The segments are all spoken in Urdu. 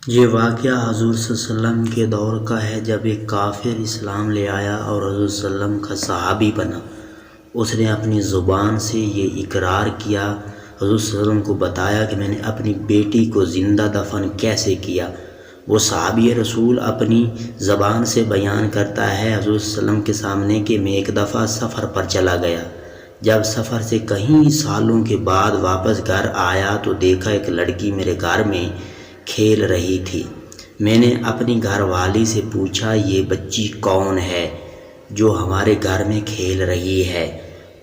یہ واقعہ حضور صلی اللہ علیہ وسلم کے دور کا ہے، جب ایک کافر اسلام لے آیا اور حضور صلی اللہ علیہ وسلم کا صحابی بنا۔ اس نے اپنی زبان سے یہ اقرار کیا، حضور صلی اللہ علیہ وسلم کو بتایا کہ میں نے اپنی بیٹی کو زندہ دفن کیسے کیا۔ وہ صحابی رسول اپنی زبان سے بیان کرتا ہے حضور صلی اللہ علیہ وسلم کے سامنے کہ میں ایک دفعہ سفر پر چلا گیا۔ جب سفر سے کئی سالوں کے بعد واپس گھر آیا تو دیکھا ایک لڑکی میرے گھر میں کھیل رہی تھی۔ میں نے اپنی گھر والی سے پوچھا، یہ بچی کون ہے جو ہمارے گھر میں کھیل رہی ہے؟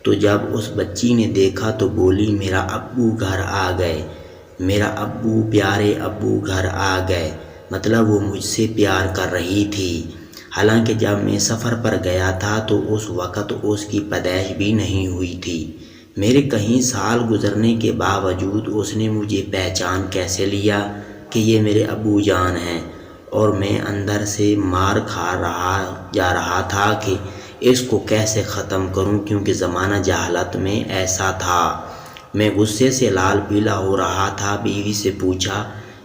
تو جب اس بچی نے دیکھا تو بولی، میرا ابو گھر آ گئے، میرا ابو، پیارے ابو گھر آ گئے، مطلب وہ مجھ سے پیار کر رہی تھی۔ حالانکہ جب میں سفر پر گیا تھا تو اس وقت اس کی پیدائش بھی نہیں ہوئی تھی۔ میرے کئی سال گزرنے کے باوجود اس نے مجھے پہچان کیسے لیا کہ یہ میرے ابو جان ہیں، اور میں اندر سے مار کھا جا رہا تھا کہ اس کو کیسے ختم کروں، کیونکہ زمانہ جہالت میں ایسا تھا۔ میں غصے سے لال پیلا ہو رہا تھا۔ بیوی سے پوچھا،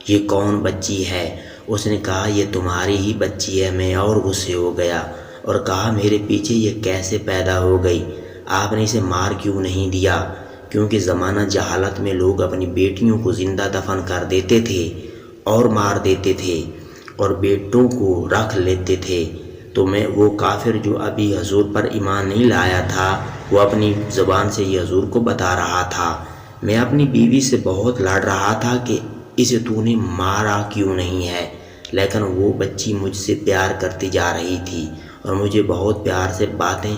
یہ کون بچی ہے؟ اس نے کہا، یہ تمہاری ہی بچی ہے۔ میں اور غصے ہو گیا اور کہا، میرے پیچھے یہ کیسے پیدا ہو گئی؟ آپ نے اسے مار کیوں نہیں دیا؟ کیونکہ زمانہ جہالت میں لوگ اپنی بیٹیوں کو زندہ دفن کر دیتے تھے اور مار دیتے تھے اور بیٹوں کو رکھ لیتے تھے۔ تو میں وہ کافر جو ابھی حضور پر ایمان نہیں لایا تھا، وہ اپنی زبان سے یہ حضور کو بتا رہا تھا۔ میں اپنی بیوی سے بہت لڑ رہا تھا کہ اسے تو نے مارا کیوں نہیں ہے، لیکن وہ بچی مجھ سے پیار کرتی جا رہی تھی اور مجھے بہت پیار سے باتیں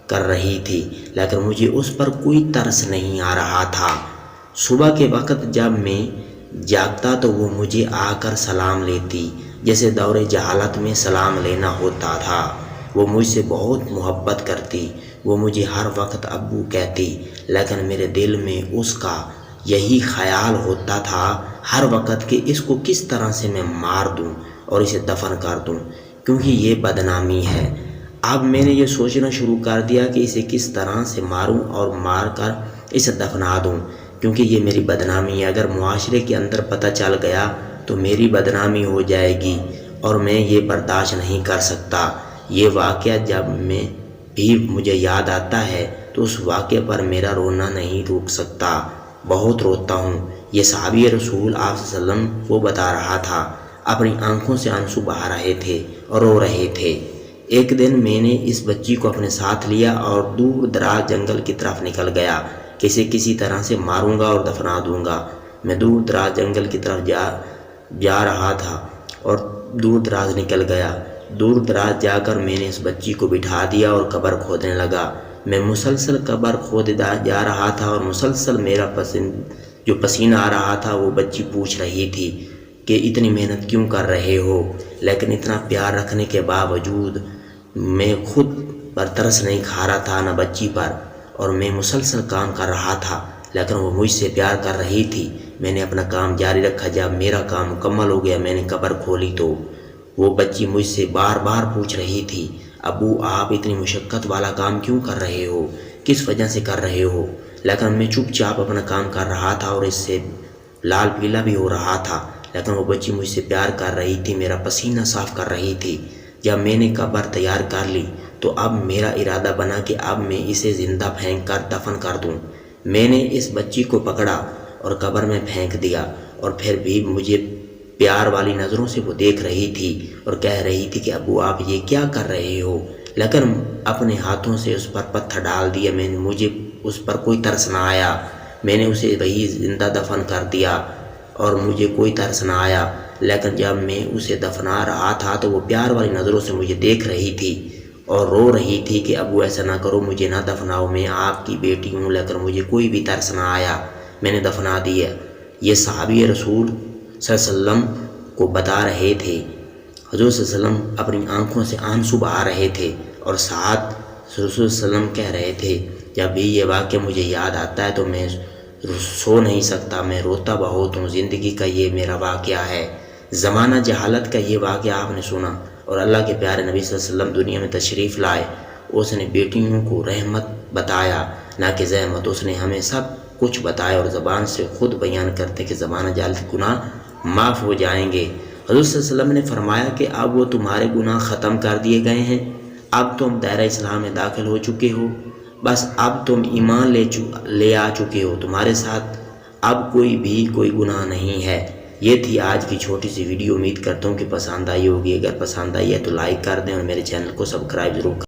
کر رہی تھی، لیکن مجھے اس پر کوئی ترس نہیں آ رہا تھا۔ صبح کے وقت جب میں جاگتا تو وہ مجھے آ کر سلام لیتی، جیسے دور جہالت میں سلام لینا ہوتا تھا۔ وہ مجھ سے بہت محبت کرتی، وہ مجھے ہر وقت ابو کہتی، لیکن میرے دل میں اس کا یہی خیال ہوتا تھا ہر وقت کہ اس کو کس طرح سے میں مار دوں اور اسے دفن کر دوں، کیونکہ یہ بدنامی ہے۔ اب میں نے یہ سوچنا شروع کر دیا کہ اسے کس طرح سے ماروں اور مار کر اسے دفنا دوں، کیونکہ یہ میری بدنامی ہے۔ اگر معاشرے کے اندر پتہ چل گیا تو میری بدنامی ہو جائے گی اور میں یہ برداشت نہیں کر سکتا۔ یہ واقعہ جب میں بھی مجھے یاد آتا ہے تو اس واقعے پر میرا رونا نہیں روک سکتا، بہت روتا ہوں۔ یہ صحابی رسول آپ صلی اللہ علیہ وسلم وہ بتا رہا تھا، اپنی آنکھوں سے آنسو بہا رہے تھے اور رو رہے تھے۔ ایک دن میں نے اس بچی کو اپنے ساتھ لیا اور دور دراز جنگل کی طرف نکل گیا کہ اسے کسی طرح سے ماروں گا اور دفنا دوں گا۔ میں دور دراز جنگل کی طرف جا رہا تھا اور دور دراز نکل گیا۔ دور دراز جا کر میں نے اس بچی کو بٹھا دیا اور قبر کھودنے لگا۔ میں مسلسل قبر کھودتا جا رہا تھا اور مسلسل میرا جو پسینہ آ رہا تھا، وہ بچی پوچھ رہی تھی کہ اتنی محنت کیوں کر رہے ہو؟ لیکن اتنا پیار رکھنے کے باوجود میں خود پر ترس نہیں کھا رہا تھا، نہ بچی پر، اور میں مسلسل کام کر رہا تھا، لیکن وہ مجھ سے پیار کر رہی تھی۔ میں نے اپنا کام جاری رکھا۔ جب میرا کام مکمل ہو گیا، میں نے قبر کھولی تو وہ بچی مجھ سے بار بار پوچھ رہی تھی، ابو آپ اتنی مشقت والا کام کیوں کر رہے ہو، کس وجہ سے کر رہے ہو؟ لیکن میں چپ چاپ اپنا کام کر رہا تھا اور اس سے لال پیلا بھی ہو رہا تھا، لیکن وہ بچی مجھ سے پیار کر رہی تھی، میرا پسینہ صاف کر رہی تھی۔ جب میں نے قبر تیار کر لی تو اب میرا ارادہ بنا کہ اب میں اسے زندہ پھینک کر دفن کر دوں۔ میں نے اس بچی کو پکڑا اور قبر میں پھینک دیا، اور پھر بھی مجھے پیار والی نظروں سے وہ دیکھ رہی تھی اور کہہ رہی تھی کہ ابو آپ یہ کیا کر رہے ہو؟ لیکن اپنے ہاتھوں سے اس پر پتھر ڈال دیا۔ مجھے اس پر کوئی ترس نہ آیا، میں نے اسے وہی زندہ دفن کر دیا اور مجھے کوئی ترس نہ آیا۔ لیکن جب میں اسے دفنا رہا تھا تو وہ پیار والی نظروں سے مجھے دیکھ رہی تھی اور رو رہی تھی کہ ابو ایسا نہ کرو، مجھے نہ دفناؤ، میں آپ کی بیٹی ہوں۔ لیکن مجھے کوئی بھی ترس نہ آیا، میں نے دفنا دیا۔ یہ صحابی رسول صلی اللہ علیہ وسلم کو بتا رہے تھے۔ حضور صلی اللہ علیہ وسلم اپنی آنکھوں سے آنسو بہا رہے تھے اور ساتھ رسول صلی اللہ علیہ وسلم کہہ رہے تھے، جب بھی یہ واقعہ مجھے یاد آتا ہے تو میں سو نہیں سکتا، میں روتا بہت ہوں۔ زندگی کا یہ میرا واقعہ ہے، زمانہ جہالت کا یہ واقعہ آپ نے سنا، اور اللہ کے پیارے نبی صلی اللہ علیہ وسلم دنیا میں تشریف لائے، اس نے بیٹیوں کو رحمت بتایا نہ کہ زحمت۔ اس نے ہمیں سب کچھ بتایا اور زبان سے خود بیان کرتے کہ زمانہ جہالت گناہ معاف ہو جائیں گے۔ حضور صلی اللہ علیہ وسلم نے فرمایا کہ اب وہ تمہارے گناہ ختم کر دیے گئے ہیں، اب تم دائرہ اسلام میں داخل ہو چکے ہو، بس اب تم ایمان لے آ چکے ہو، تمہارے ساتھ اب کوئی گناہ نہیں ہے۔ یہ تھی آج کی چھوٹی سی ویڈیو، امید کرتا ہوں کہ پسند آئی ہوگی۔ اگر پسند آئی ہے تو لائک کر دیں اور میرے چینل کو سبسکرائب ضرور کریں۔